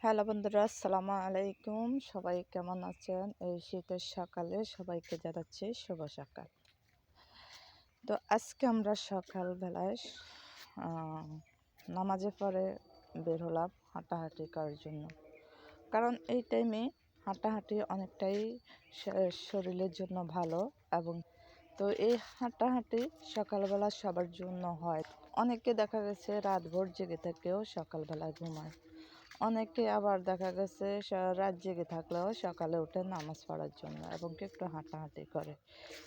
Hello বন্ধুরা, আসসালামু আলাইকুম। সবাই কেমন আছেন? এই শীতের সকালে সবাইকে জানাচ্ছি শুভ সকাল। তো আজকে আমরা সকালবেলায় আহ, নামাজের পরে বের হলাম হাঁটাহাঁটি করার জন্য। কারণ এই টাইমে হাঁটাহাঁটি অনেকটাই শরীরের জন্য ভালো। এবং তো এই হাঁটাহাঁটি সকালবেলা সবার জন্য হয়। অনেকে দেখা গেছে রাতভর জেগে থেকেও সকালবেলা ঘুমায়। অনেকে আবার দেখা গেছে রাত জেগে থাকলেও সকালে উঠে নামাজ পড়ার জন্য এবং কি একটু হাঁটাহাঁটি করে।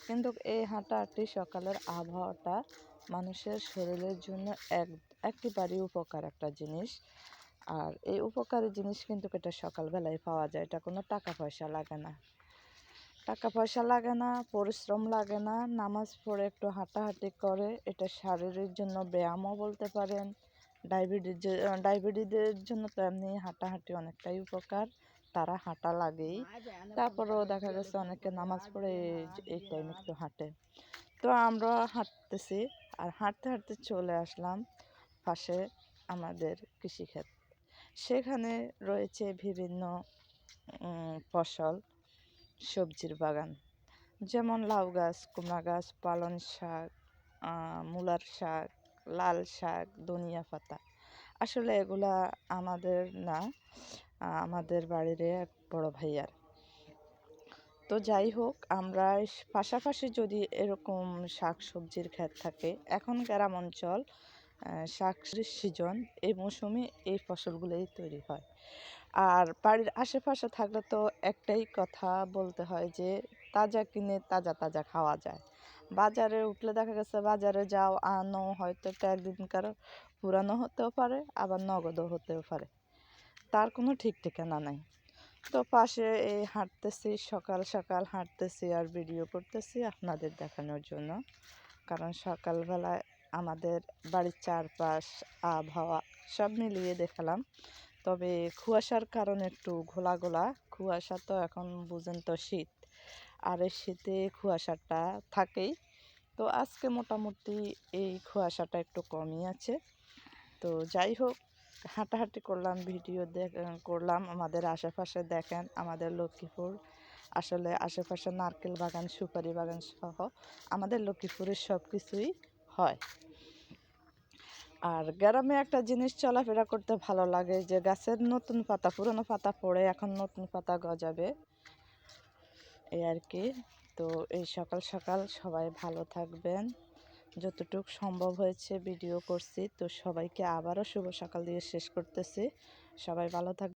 কিন্তু এই হাঁটাহাঁটি সকালের আবহাওয়াটা মানুষের শরীরের জন্য একেবারেই উপকার একটা জিনিস। আর এই উপকারী জিনিস কিন্তু এটা সকালবেলায় পাওয়া যায়। এটা কোনো টাকা পয়সা লাগে না, পরিশ্রম লাগে না। নামাজ পড়ে একটু হাঁটাহাঁটি করে, এটা শারীরের জন্য ব্যায়ামও বলতে পারেন। ডায়াবেটিসের জন্য তো এমনি হাঁটাহাঁটি অনেকটাই উপকার, তারা হাঁটা লাগেই। তারপরেও দেখা গেছে অনেকে নামাজ পড়ে এই টাইমে একটু হাঁটে। তো আমরা হাঁটতেছি, আর হাঁটতে হাঁটতে চলে আসলাম পাশে আমাদের কৃষিক্ষেত। সেখানে রয়েছে বিভিন্ন ফসল, সবজির বাগান, যেমন লাউ গাছ, কুমড়া গাছ, পালং শাক, মূলার শাক, লাল শাক, ধনিয়া পাতা। আসলে এগুলা আমাদের না, আমাদের বাড়ির এক বড় ভাইয়ার। তো যাই হোক, আমরা পাশাপাশি যদি এরকম শাক সবজির ক্ষেত থাকে, এখন গ্রাম অঞ্চল শাক সিজন, এই মৌসুমে এই ফসলগুলোই তৈরি হয়। আর বাড়ির আশেপাশে থাকলে তো একটাই কথা বলতে হয় যে তাজা কিনে তাজা তাজা খাওয়া যায়। বাজারে উঠলে দেখা গেছে বাজারে যাও আনো, হয়তো এটা একদিনকার পুরানো হতেও পারে, আবার নগদও হতেও পারে, তার কোনো ঠিক ঠিকানা নাই। তো পাশে এই হাঁটতেছি, সকাল সকাল হাঁটতেছি আর ভিডিও করতেছি আপনাদের দেখানোর জন্য। কারণ সকালবেলায় আমাদের বাড়ির চারপাশ আবহাওয়া সব মিলিয়ে দেখালাম। তবে কুয়াশার কারণে একটু ঘোলা ঘোলা কুয়াশা, তো এখন বুঝেন তো শীত, আর এই শীতে কুয়াশাটা থাকেই। তো আজকে মোটামুটি এই কুয়াশাটা একটু কমই আছে। তো যাই হোক, হাঁটাহাঁটি করলাম, ভিডিও করলাম আমাদের আশেপাশে। দেখেন আমাদের লক্ষ্মীপুর, আসলে আশেপাশে নারকেল বাগান, সুপারি বাগান সহ আমাদের লক্ষ্মীপুরের সব কিছুই হয়। আর গ্রামে একটা জিনিস চলাফেরা করতে ভালো লাগে, যে গাছের নতুন পাতা পুরনো পাতা পড়ে এখন নতুন পাতা গজাবে, এই আর কি। তো এই সকাল সকাল সবাই ভালো থাকবেন। যতটুকু সম্ভব হয়েছে ভিডিও করছি। তো সবাইকে আবারও শুভ সকাল দিয়ে শেষ করতেছি। সবাই ভালো থাকবেন।